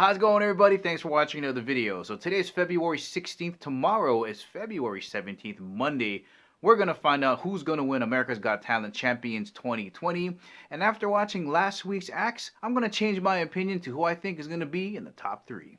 How's it going, everybody? Thanks for watching another video. So today is February 16th. Tomorrow is February 17th, Monday. We're going to find out who's going to win America's Got Talent Champions 2020. And after watching last week's acts, I'm going to change my opinion to who I think is going to be in the top 3.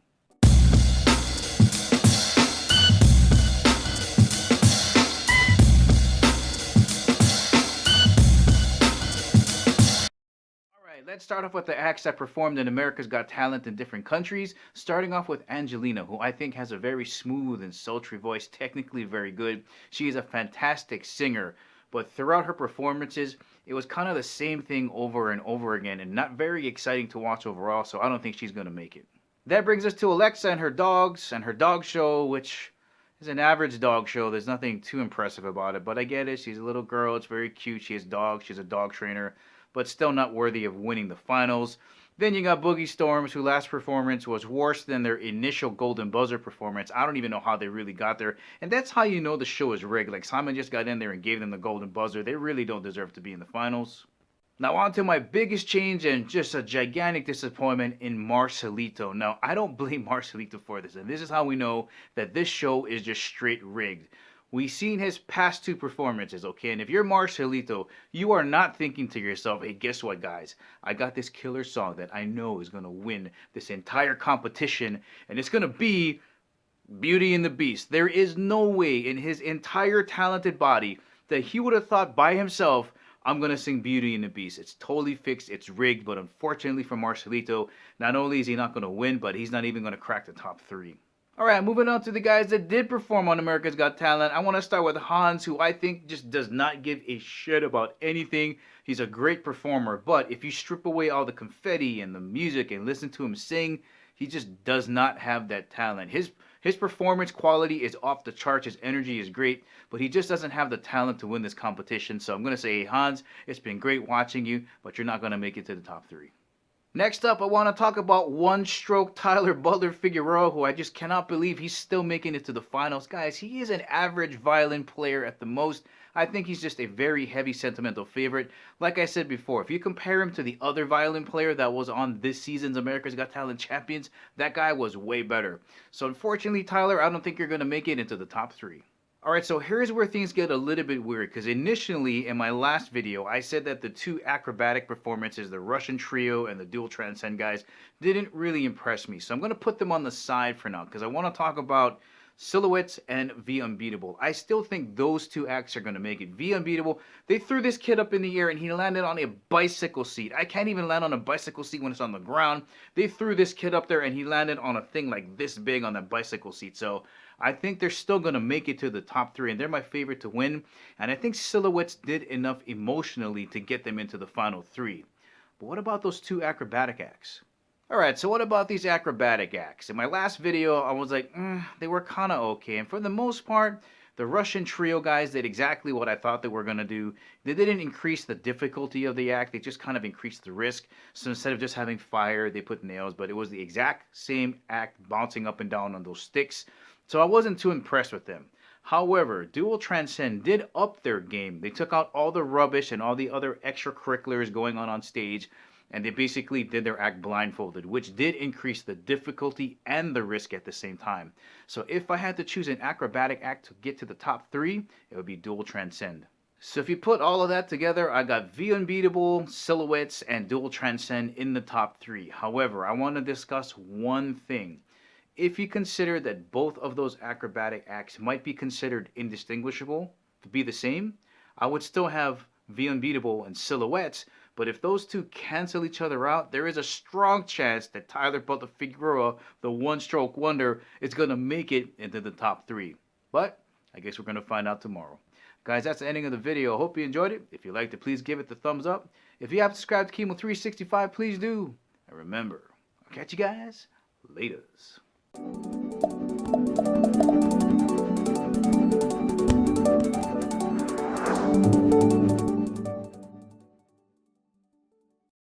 Let's start off with the acts that performed in America's Got Talent in different countries, starting off with Angelina, who I think has a very smooth and sultry voice, technically very good. She is a fantastic singer, but throughout her performances, it was kind of the same thing over and over again and not very exciting to watch overall, so I don't think she's going to make it. That brings us to Alexa and her dogs and her dog show, which is an average dog show. There's nothing too impressive about it, but I get it. She's a little girl. It's very cute. She has dogs. She's a dog trainer, but still not worthy of winning the finals. Then you got Boogie Storms, whose last performance was worse than their initial Golden Buzzer performance. I don't even know how they really got there. And that's how you know the show is rigged. Like, Simon just got in there and gave them the Golden Buzzer. They really don't deserve to be in the finals. Now on to my biggest change and just a gigantic disappointment in Marcelito. Now, I don't blame Marcelito for this, and this is how we know that this show is just straight rigged. We've seen his past 2 performances, okay? And if you're Marcelito, you are not thinking to yourself, hey, guess what, guys? I got this killer song that I know is going to win this entire competition, and it's going to be Beauty and the Beast. There is no way in his entire talented body that he would have thought by himself, I'm going to sing Beauty and the Beast. It's totally fixed, it's rigged, but unfortunately for Marcelito, not only is he not going to win, but he's not even going to crack the top 3. Alright, moving on to the guys that did perform on America's Got Talent. I want to start with Hans, who I think just does not give a shit about anything. He's a great performer, but if you strip away all the confetti and the music and listen to him sing, he just does not have that talent. His performance quality is off the charts, his energy is great, but he just doesn't have the talent to win this competition. So I'm going to say, hey, Hans, it's been great watching you, but you're not going to make it to the top 3. Next up, I want to talk about One Stroke Tyler Butler Figueroa, who I just cannot believe he's still making it to the finals. Guys, he is an average violin player at the most. I think he's just a very heavy sentimental favorite. Like I said before, if you compare him to the other violin player that was on this season's America's Got Talent Champions, that guy was way better. So unfortunately, Tyler, I don't think you're going to make it into the top 3. Alright, so here's where things get a little bit weird, because initially in my last video I said that the 2 acrobatic performances, the Russian Trio and the Dual Transcend guys, didn't really impress me. So I'm going to put them on the side for now, because I want to talk about Silhouettes and V Unbeatable. I still think those 2 acts are going to make it. V Unbeatable, they threw this kid up in the air and he landed on a bicycle seat. I can't even land on a bicycle seat when it's on the ground. They threw this kid up there and he landed on a thing like this big on that bicycle seat. So I think they're still going to make it to the top 3, and they're my favorite to win. And I think Silhouettes did enough emotionally to get them into the final 3. But what about those 2 acrobatic acts? Alright, so what about these acrobatic acts? In my last video, I was like, they were kind of okay. And for the most part, the Russian Trio guys did exactly what I thought they were going to do. They didn't increase the difficulty of the act. They just kind of increased the risk. So instead of just having fire, they put nails. But it was the exact same act bouncing up and down on those sticks. So I wasn't too impressed with them. However, Dual Transcend did up their game. They took out all the rubbish and all the other extracurriculars going on stage, and they basically did their act blindfolded, which did increase the difficulty and the risk at the same time. So if I had to choose an acrobatic act to get to the top 3, it would be Dual Transcend. So if you put all of that together, I got V Unbeatable, Silhouettes, and Dual Transcend in the top 3. However, I want to discuss one thing. If you consider that both of those acrobatic acts might be considered indistinguishable, to be the same, I would still have V Unbeatable and Silhouettes, but if those 2 cancel each other out, there is a strong chance that Tyler Butler Figueroa, the one-stroke wonder, is going to make it into the top 3. But I guess we're going to find out tomorrow. Guys, that's the ending of the video. I hope you enjoyed it. If you liked it, please give it the thumbs up. If you haven't subscribed to Kimo365, please do. And remember, I'll catch you guys laters.